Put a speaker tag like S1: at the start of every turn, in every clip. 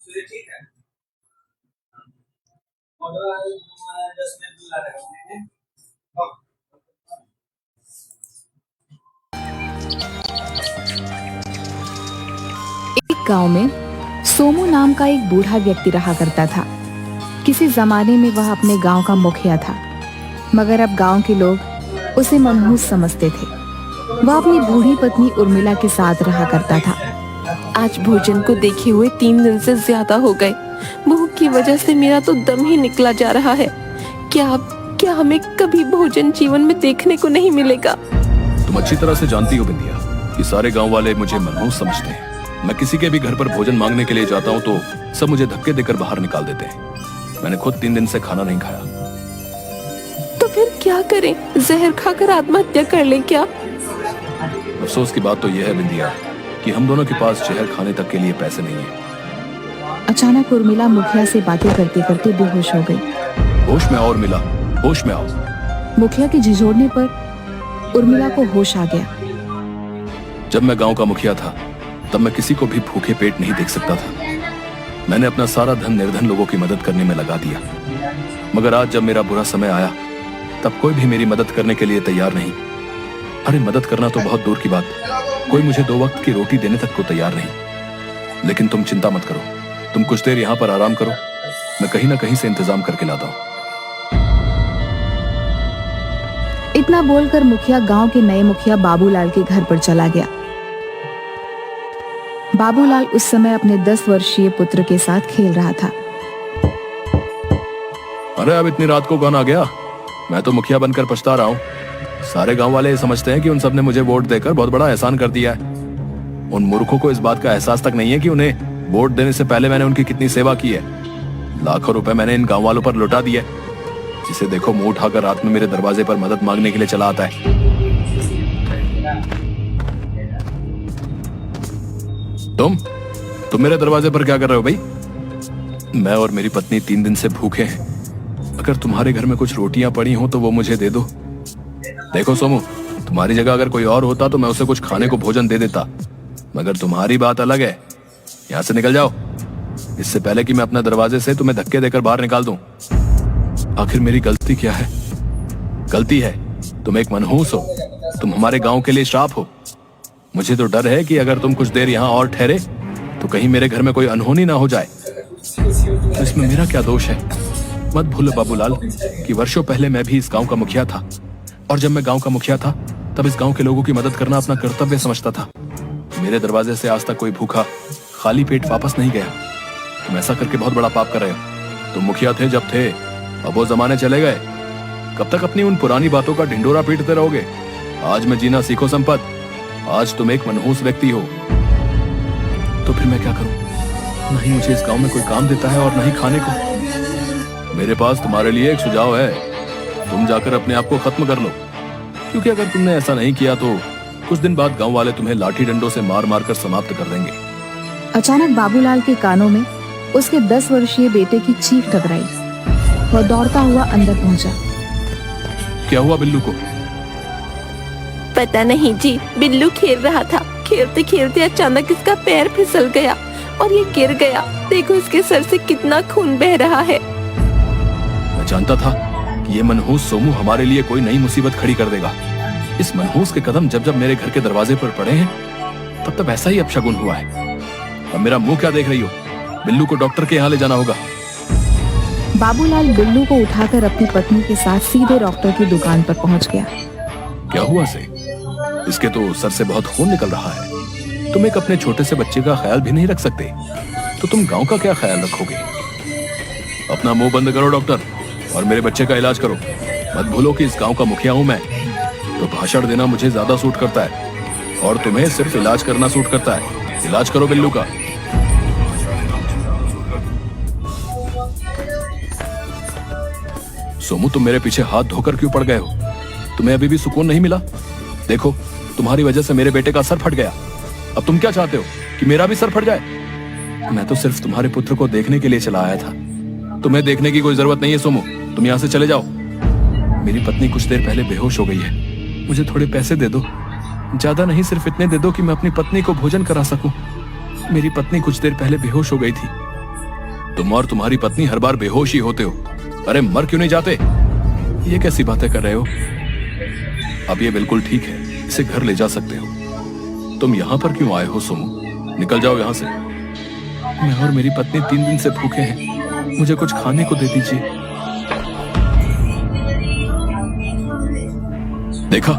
S1: ठीक है। और 10 मिनट बुला रहा हूँ।
S2: एक गांव में सोमू नाम का एक बूढ़ा व्यक्ति रहा करता था। किसी जमाने में वह अपने गांव का मुखिया था, मगर अब गांव के लोग उसे मनहूस समझते थे। वह अपनी बूढ़ी पत्नी उर्मिला के साथ रहा करता था।
S3: आज भोजन को देखे हुए 3 दिन से ज्यादा हो गए। भूख की वजह से मेरा तो दम ही निकला जा रहा है। क्या हमें कभी भोजन जीवन में देखने को नहीं मिलेगा?
S4: तुम अच्छी तरह से जानती हो बिंदिया कि सारे गांव वाले मुझे मनहूस समझते हैं। मैं किसी के भी घर पर भोजन मांगने के लिए जाता हूँ तो सब मुझे धक्के देकर बाहर निकाल देते हैं। मैंने खुद 3 दिन से खाना नहीं खाया।
S3: तो फिर क्या करें? जहर खाकर आत्महत्या कर लें क्या?
S4: अफसोस की बात तो यह है बिंदिया कि हम दोनों के पास जहर खाने तक के लिए पैसे नहीं है।
S2: अचानक उर्मिला मुखिया से बातें करते करते बेहोश हो गई।
S4: होश में आओ उर्मिला, होश में आओ।
S2: मुखिया के झिझोड़ने पर उर्मिला को होश आ गया।
S4: जब मैं गांव का मुखिया था तब मैं किसी को भी भूखे पेट नहीं देख सकता था। मैंने अपना सारा धन निर्धन लोगों की मदद करने में लगा दिया, मगर आज जब मेरा बुरा समय आया तब कोई भी मेरी मदद करने के लिए तैयार नहीं। अरे मदद करना तो बहुत दूर की बात, कोई मुझे 2 वक्त की रोटी देने तक को तैयार नहीं। लेकिन तुम चिंता मत करो, तुम कुछ देर यहाँ पर आराम करो, मैं कहीं ना कहीं से इंतजाम करके लाता हूँ।
S2: इतना बोलकर मुखिया गांव के नए मुखिया बाबूलाल के घर पर चला गया। बाबूलाल उस समय अपने 10 वर्षीय पुत्र के साथ खेल रहा था।
S4: अरे अब इतनी रात को कौन आ गया? मैं तो मुखिया बनकर पछता रहा हूँ। सारे गांव वाले समझते हैं कि उन सब ने मुझे वोट देकर बहुत बड़ा एहसान कर दिया है। उन मूर्खों को इस बात का एहसास तक नहीं है कि उन्हें वोट देने से पहले मैंने उनकी कितनी सेवा की है। लाखों रुपए मैंने इन गांव वालों पर लुटा दिए। जिसे देखो मुंह उठाकर रात में मेरे दरवाजे पर मदद मांगने के लिए चला आता है। तुम मेरे दरवाजे पर क्या कर रहे हो भाई? मैं और मेरी पत्नी 3 दिन से भूखे हैं। अगर तुम्हारे घर में कुछ रोटियां पड़ी हो तो वो मुझे दे दो। देखो सोमू, तुम्हारी जगह अगर कोई और होता तो मैं उसे कुछ खाने को भोजन दे देता, मगर तुम्हारी बात अलग है। यहाँ से निकल जाओ, इससे पहले कि मैं अपने दरवाजे से तुम्हें धक्के देकर बाहर निकाल दूं। आखिर मेरी गलती क्या है? गलती है तुम एक मनहूस हो, तुम हमारे गांव के लिए श्राप हो। मुझे तो डर है कि अगर तुम कुछ देर यहाँ और ठहरे तो कहीं मेरे घर में कोई अनहोनी ना हो जाए। तो इसमें मेरा क्या दोष है? मत भूलो बाबूलाल कि वर्षों पहले मैं भी इस गांव का मुखिया था, और जब मैं गांव का मुखिया था तब इस गांव के लोगों की मदद करना अपना कर्तव्य समझता था। मेरे दरवाजे से आज तक कोई भूखा खाली पेट वापस नहीं गया। तुम ऐसा करके बहुत बड़ा पाप कर रहे हो। तुम मुखिया थे जब थे, अब वो जमाने चले गए। कब तक अपनी उन पुरानी बातों का ढिंडोरा पीटते रहोगे? आज मैं जीना सीखो संपत। आज तुम एक मनहूस व्यक्ति हो। तो फिर मैं क्या करूं? नहीं मुझे इस गांव में कोई काम देता है और नहीं खाने को। मेरे पास तुम्हारे लिए एक सुझाव है, तुम जाकर अपने आप को खत्म कर लो, क्योंकि अगर तुमने ऐसा नहीं किया तो कुछ दिन बाद गांव वाले तुम्हें लाठी डंडों से मार मार कर समाप्त कर देंगे।
S2: अचानक बाबूलाल के कानों में उसके 10 वर्षीय बेटे की चीख टकराई। वह दौड़ता हुआ अंदर पहुंचा।
S4: क्या हुआ बिल्लू को?
S3: पता नहीं जी, बिल्लू खेल रहा था। खेलते खेलते अचानक इसका पैर फिसल गया और ये गिर गया। देखो इसके सर से कितना खून बह रहा है।
S4: मैं जानता था कि ये मनहूस सोमू हमारे लिए कोई नई मुसीबत खड़ी कर देगा। इस मनहूस के कदम जब जब मेरे घर के दरवाजे पर पड़े हैं तब तब ऐसा ही अपशगुन हुआ है। अब मेरा मुंह क्या देख रही हो? बिल्लू को डॉक्टर के यहाँ ले जाना होगा।
S2: बाबूलाल बिल्लू को उठाकर अपनी पत्नी के साथ सीधे डॉक्टर की दुकान पर पहुंच गया।
S4: क्या हुआ से? इसके तो सर से बहुत खून निकल रहा है। तुम एक अपने छोटे से बच्चे का ख्याल भी नहीं रख सकते, तो तुम गांव का क्या ख्याल रखोगे? अपना मुंह बंद करो डॉक्टर, और मेरे बच्चे का इलाज करो। मत भूलो कि इस गांव का मुखिया हूं मैं, तो भाषण देना मुझे ज्यादा सूट करता है और तुम्हें सिर्फ इलाज करना सूट करता है। इलाज करो बिल्लू का। सोमू, तुम मेरे पीछे हाथ धोकर क्यों पड़ गए हो? तुम्हें अभी भी सुकून नहीं मिला? देखो, तुम्हारी वजह से मेरे बेटे का सर फट गया। अब तुम क्या चाहते हो कि मेरा भी सर फट जाए? मैं तो सिर्फ तुम्हारे पुत्र को देखने के लिए चला आया था। तुम्हें देखने की कोई जरूरत नहीं है सोमू, तुम यहाँ से चले जाओ। मेरी पत्नी कुछ देर पहले बेहोश हो गई है, मुझे थोड़े पैसे दे दो। ज्यादा नहीं, सिर्फ इतने दे दो कि मैं अपनी पत्नी को भोजन करा सकूं। मेरी पत्नी कुछ देर पहले बेहोश हो गई थी, तुम और तुम्हारी पत्नी हर बार बेहोश ही होते हो। अरे मर क्यों नहीं जाते? ये कैसी बातें कर रहे हो? अब ये बिल्कुल ठीक है, इसे घर ले जा सकते हो। तुम यहाँ पर क्यों आए हो सोमू? निकल जाओ यहाँ से। मैं और मेरी पत्नी 3 दिन से भूखे हैं, मुझे कुछ खाने को दे दीजिए। देखा,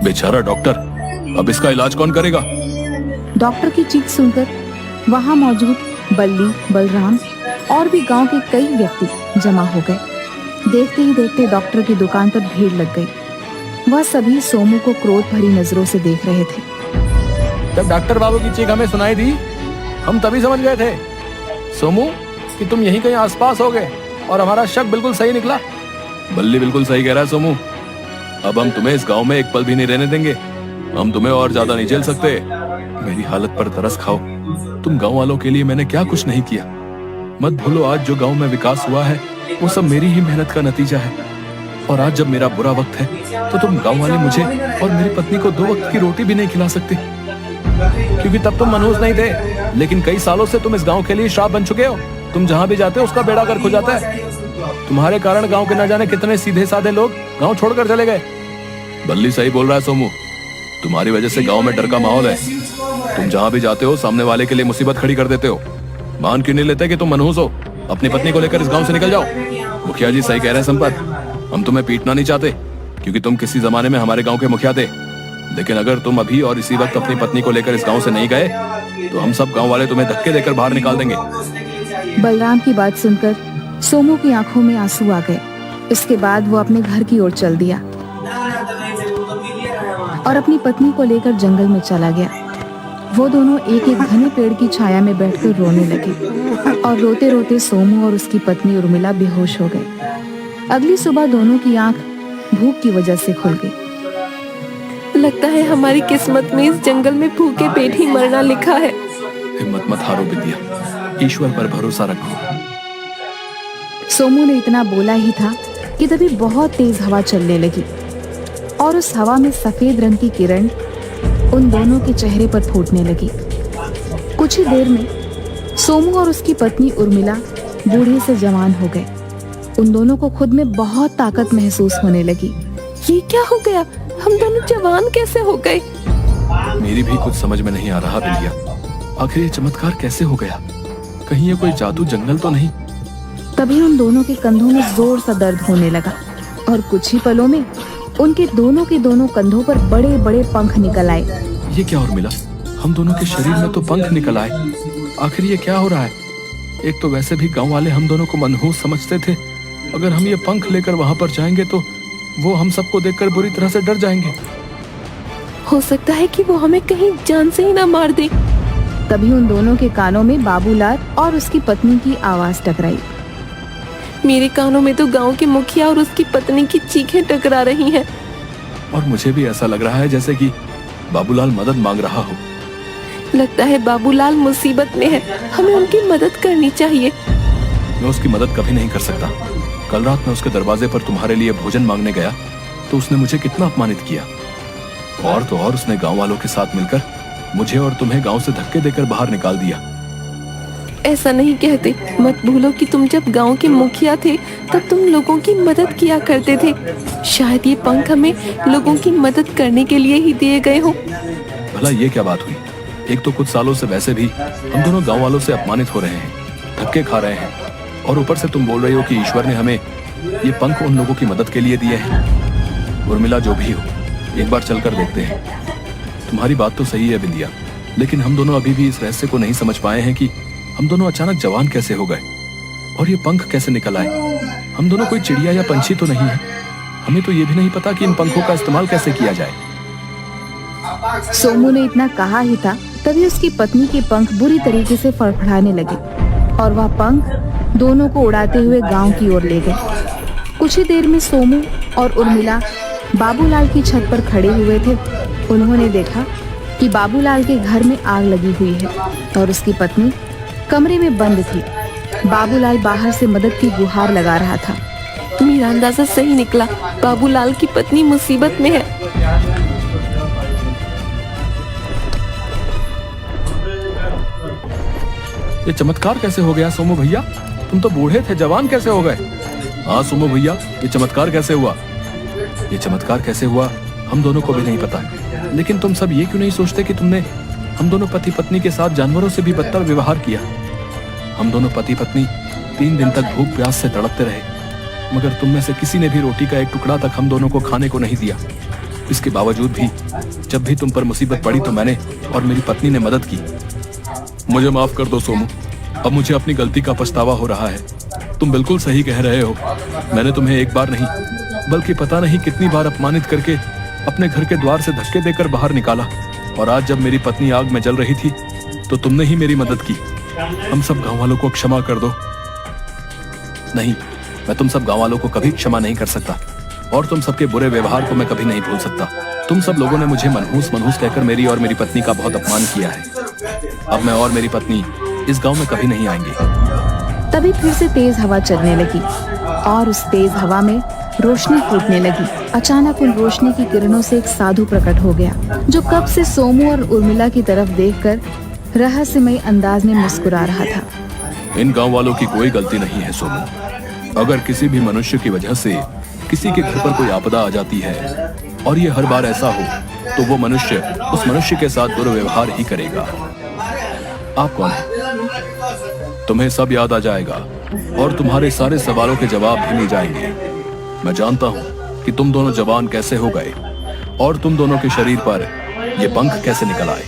S4: बेचारा डॉक्टर, अब इसका इलाज कौन करेगा?
S2: डॉक्टर की चीख सुनकर वहां मौजूद बल्ली, बलराम और भी गांव के कई व्यक्ति जमा हो गए। देखते ही देखते डॉक्टर की दुकान पर भीड़ लग गई। वह सभी सोमू को क्रोध भरी नजरों से देख रहे थे।
S4: जब डॉक्टर बाबू की चीख हमें सुनाई दी, हम तभी समझ गए थे सोमू कि तुम यहीं कहीं आसपास होगे, और हमारा शक बिल्कुल सही निकला। बल्ली बिल्कुल सही कह रहा है सोमू। अब हम तुम्हें इस गांव में एक पल भी नहीं रहने देंगे। हम तुम्हें और ज्यादा नहीं झेल सकते। मेरी हालत पर तरस खाओ। तुम गांव वालों के लिए मैंने क्या कुछ नहीं किया। मत भूलो, आज जो गांव में विकास हुआ है वो सब मेरी ही मेहनत का नतीजा है। और आज जब मेरा बुरा वक्त है तो तुम गांव वाले मुझे और मेरी पत्नी को 2 वक्त की रोटी भी नहीं खिला सकते, क्योंकि तब तुम मनहूस नहीं थे। लेकिन कई सालों से तुम इस गांव के लिए श्राप बन चुके हो। तुम जहां भी जाते हो उसका बेड़ा गर्क हो जाता है। तुम्हारे कारण गांव के न जाने कितने सीधे साधे लोग गांव छोड़कर चले गए। बल्ली सही बोल रहा है सोमू, तुम्हारी वजह से गांव में डर का माहौल है। तुम जहां भी जाते हो सामने वाले के लिए मुसीबत खड़ी कर देते हो। मान क्यों नहीं लेते कि तुम मनहूस हो? अपनी पत्नी को लेकर इस गांव से निकल जाओ। मुखिया जी सही कह रहे हैं संपत, हम तुम्हें पीटना नहीं चाहते, क्योंकि तुम किसी जमाने में हमारे गांव के मुखिया थे। लेकिन अगर तुम अभी और इसी वक्त अपनी पत्नी को लेकर इस गांव से नहीं गए तो हम सब गांव वाले तुम्हें धक्के देकर बाहर निकाल देंगे।
S2: बलराम की बात सुनकर सोमू की आंखों में आंसू आ गए। इसके बाद वो अपने घर की ओर चल दिया और अपनी पत्नी को लेकर जंगल में चला गया। वो दोनों एक एक घने पेड़ की छाया में बैठकर रोने लगे और रोते रोते सोमू और उसकी पत्नी उर्मिला बेहोश हो गए। अगली सुबह दोनों की आंख भूख की वजह से खुल गई।
S3: लगता है हमारी किस्मत में इस जंगल में भूखे पेट ही मरना लिखा है।
S4: हिम्मत मत हारो बिंदिया, ईश्वर पर भरोसा रखो।
S2: सोमू ने इतना बोला ही था कि तभी बहुत तेज हवा चलने लगी और उस हवा में सफेद रंग की किरण उन दोनों के चेहरे पर फूटने लगी। कुछ ही देर में सोमू और उसकी पत्नी उर्मिला बूढ़े से जवान हो गए। उन दोनों को खुद में बहुत ताकत महसूस होने लगी।
S3: ये क्या हो गया? हम दोनों जवान कैसे हो गए?
S4: मेरी भी कुछ समझ में नहीं आ रहा बिंदिया, आखिर ये चमत्कार कैसे हो गया? कहीं ये कोई जादू जंगल तो नहीं?
S2: तभी उन दोनों के कंधों में जोर सा दर्द होने लगा और कुछ ही पलों में उनके दोनों के दोनों कंधों पर बड़े बड़े पंख निकल आए।
S4: ये क्या उर्मिला, हम दोनों के शरीर में तो पंख निकल आए। आखिर ये क्या हो रहा है? एक तो वैसे भी गांव वाले हम दोनों को मनहूस समझते थे। अगर हम ये पंख लेकर वहां पर जाएंगे तो वो हम सबको देखकर बुरी तरह से डर जाएंगे।
S3: हो सकता है कि वो हमें कहीं जान से ही ना मार दे।
S2: तभी उन दोनों के कानों में बाबूलाल और उसकी पत्नी की आवाज टकराई।
S3: मेरे कानों में तो गांव के मुखिया और उसकी पत्नी की चीखें टकरा रही हैं।
S4: और मुझे भी ऐसा लग रहा है जैसे कि बाबूलाल मदद मांग रहा हो।
S3: लगता है बाबूलाल मुसीबत में है, हमें उनकी मदद करनी चाहिए।
S4: मैं उसकी मदद कभी नहीं कर सकता। कल रात मैं उसके दरवाजे पर तुम्हारे लिए भोजन मांगने गया तो उसने मुझे कितना अपमानित किया। और तो और उसने गांव वालों के साथ मिलकर मुझे और तुम्हें गांव से धक्के देकर बाहर निकाल दिया।
S3: ऐसा नहीं कहते। मत भूलो कि तुम जब गांव के मुखिया थे तब तुम लोगों की मदद किया करते थे। शायद ये पंख हमें लोगों की मदद करने के लिए ही दिए गए हो।
S4: भला ये क्या बात हुई? एक तो कुछ सालों से वैसे भी हम दोनों गांव वालों से अपमानित हो रहे हैं, धक्के खा रहे हैं, और ऊपर से तुम बोल रही हो कि ईश्वर ने हमें ये पंख उन लोगों की मदद के लिए दिए हैं। उर्मिला, जो भी हो, एक बार चलकर देखते हैं। तुम्हारी बात तो सही है बिंदिया, लेकिन हम दोनों अभी भी इस रहस्य को नहीं समझ पाए हैं कि हम दोनों अचानक जवान कैसे हो गए और ये पंख कैसे निकल आए। हम दोनों कोई चिड़िया या पंछी तो नहीं है। हमें तो ये भी नहीं पता कि इन पंखों का इस्तेमाल कैसे किया जाए।
S2: सोमू ने इतना कहा ही था तभी उसकी पत्नी के पंख बुरी तरीके से फड़फड़ाने लगे और वह पंख दोनों को उड़ाते हुए गांव की ओर ले गए। कुछ ही देर में सोमू और उर्मिला बाबूलाल की छत पर खड़े हुए थे। उन्होंने देखा कि बाबूलाल के घर में आग लगी हुई है और उसकी पत्नी कमरे में बंद थी। बाबूलाल बाहर से मदद की गुहार लगा रहा था।
S3: मेरा अंदाजा सही निकला, बाबूलाल की पत्नी मुसीबत में है।
S4: ये चमत्कार कैसे हो गया सोमू भैया? तुम तो बूढ़े थे, जवान कैसे हो गए? हाँ सोमू भैया, ये चमत्कार कैसे हुआ? ये चमत्कार कैसे हुआ हम दोनों को भी नहीं पता, लेकिन तुम सब ये क्यों नहीं सोचते कि तुमने हम दोनों पति पत्नी के साथ जानवरों से भी बदतर व्यवहार किया? हम दोनों पति पत्नी 3 दिन तक भूख प्यास से तड़पते रहे, मगर तुम में से किसी ने भी रोटी का एक टुकड़ा तक हम दोनों को खाने को नहीं दिया। इसके बावजूद भी जब भी तुम पर मुसीबत पड़ी तो मैंने और मेरी पत्नी ने मदद की। मुझे माफ कर दो सोमू, अब मुझे अपनी गलती का पछतावा हो रहा है। तुम बिल्कुल सही कह रहे हो, मैंने तुम्हें एक बार नहीं बल्कि पता नहीं कितनी बार अपमानित करके अपने घर के द्वार से धक्के देकर बाहर निकाला, और आज जब मेरी पत्नी आग में जल रही थी तो तुमने ही मेरी मदद की। हम सब गांव वालों को क्षमा कर दो। नहीं, मैं तुम सब गांव वालों को कभी क्षमा नहीं कर सकता, और तुम सबके बुरे व्यवहार को मैं कभी नहीं भूल सकता। तुम सब लोगों ने मुझे मनहूस मनहूस कहकर मेरी और मेरी पत्नी का बहुत अपमान किया है। अब मैं और मेरी पत्नी इस गांव में कभी नहीं आएंगे।
S2: तभी फिर से तेज हवा चलने लगी और उस तेज हवा में रोशनी फूटने लगी। अचानक उन रोशनी की किरणों से एक साधु प्रकट हो गया, जो कब से सोमू और उर्मिला की तरफ देखकर रहस्यमय अंदाज में मुस्कुरा रहा था।
S4: इन गांव वालों की कोई गलती नहीं है सोमू। अगर किसी भी मनुष्य की वजह से किसी के घर पर कोई आपदा आ जाती है और ये हर बार ऐसा हो, तो वो मनुष्य उस मनुष्य के साथ दुर्व्यवहार ही करेगा। आप कौन हैं? तुम्हें सब याद आ जाएगा और तुम्हारे सारे सवालों के जवाब भी मिल जाएंगे। मैं जानता हूँ कि तुम दोनों जवान कैसे हो गए और तुम दोनों के शरीर पर ये पंख कैसे निकल आए।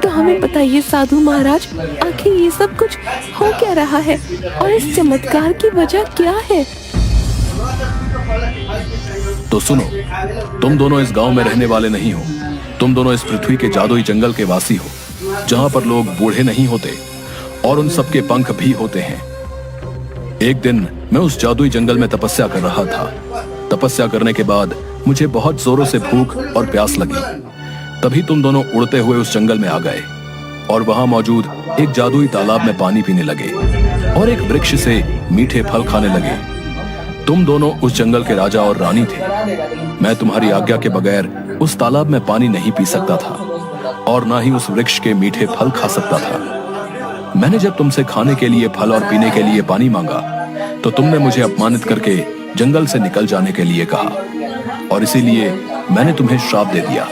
S3: तो हमें बताइए साधु महाराज, आखिर ये सब कुछ हो क्या रहा है और इस चमत्कार की वजह क्या है?
S4: तो सुनो, तुम दोनों इस गांव में रहने वाले नहीं हो। तुम दोनों इस पृथ्वी के जादुई जंगल के वासी हो, जहां पर लोग बूढ़े नहीं होते और उन सबके पंख भी होते हैं। एक दिन मैं उस जादुई जंगल में तपस्या कर रहा था। तपस्या करने के बाद मुझे बहुत जोरों से भूख और प्यास लगी। तभी तुम दोनों उड़ते हुए उस जंगल में आ गए और वहां मौजूद एक जादुई तालाब में पानी पीने लगे और एक वृक्ष से मीठे फल खाने लगे। तुम दोनों उस जंगल के राजा और रानी थे। मैं तुम्हारी आज्ञा के बगैर उस तालाब में पानी नहीं पी सकता था और ना ही उस वृक्ष के मीठे फल खा सकता था। मैंने जब तुमसे खाने के लिए फल और पीने के लिए पानी मांगा तो तुमने मुझे अपमानित करके जंगल से निकल जाने के लिए कहा, और इसीलिए मैंने तुम्हें श्राप दे दिया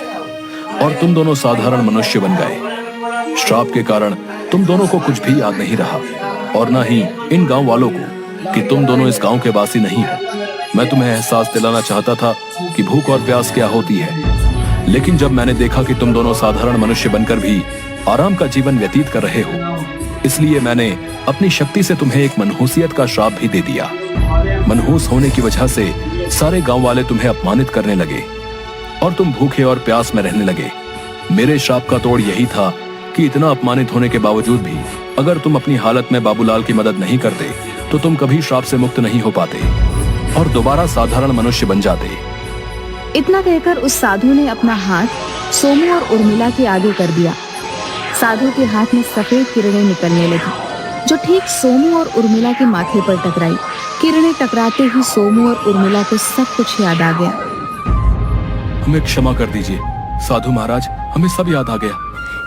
S4: और तुम दोनों साधारण मनुष्य बन गए। श्राप के कारण तुम दोनों को कुछ भी याद नहीं रहा और ना ही इन गांव वालों को कि तुम दोनों इस गांव के वासी नहीं हो। मैं तुम्हें एहसास दिलाना चाहता था कि भूख और प्यास क्या होती है, लेकिन जब मैंने देखा कि तुम दोनों साधारण मनुष्य बनकर भी आराम का जीवन व्यतीत कर रहे हो, इसलिए मैंने अपनी शक्ति से तुम्हें एक मनहूसियत का श्राप भी दे दिया। मनहूस होने की वजह से सारे गांव वाले तुम्हें अपमानित करने लगे और तुम भूखे और प्यास में रहने लगे। मेरे श्राप का तोड़ यही था कि इतना अपमानित होने के बावजूद भी अगर तुम अपनी हालत में बाबूलाल की मदद नहीं करते तो तुम कभी श्राप से मुक्त नहीं हो पाते और दोबारा साधारण मनुष्य बन जाते।
S2: इतना कहकर उस साधु ने अपना हाथ सोमू और उर्मिला के आगे कर दिया। साधु के हाथ में सफेद किरणें निकलने लगी, जो ठीक सोमू और उर्मिला के माथे पर टकराई। किरणें टकराते ही सोमू और उर्मिला को सब कुछ याद आ गया।
S4: हमें क्षमा कर दीजिए साधु महाराज, हमें सब याद आ गया।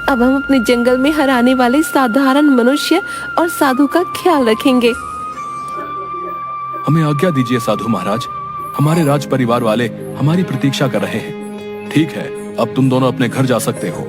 S3: अब हम अपने जंगल में हराने वाले साधारण मनुष्य और साधु का ख्याल रखेंगे।
S4: हमें आज्ञा दीजिए साधु महाराज, हमारे राज परिवार वाले हमारी प्रतीक्षा कर रहे हैं। ठीक है, अब तुम दोनों अपने घर जा सकते हो।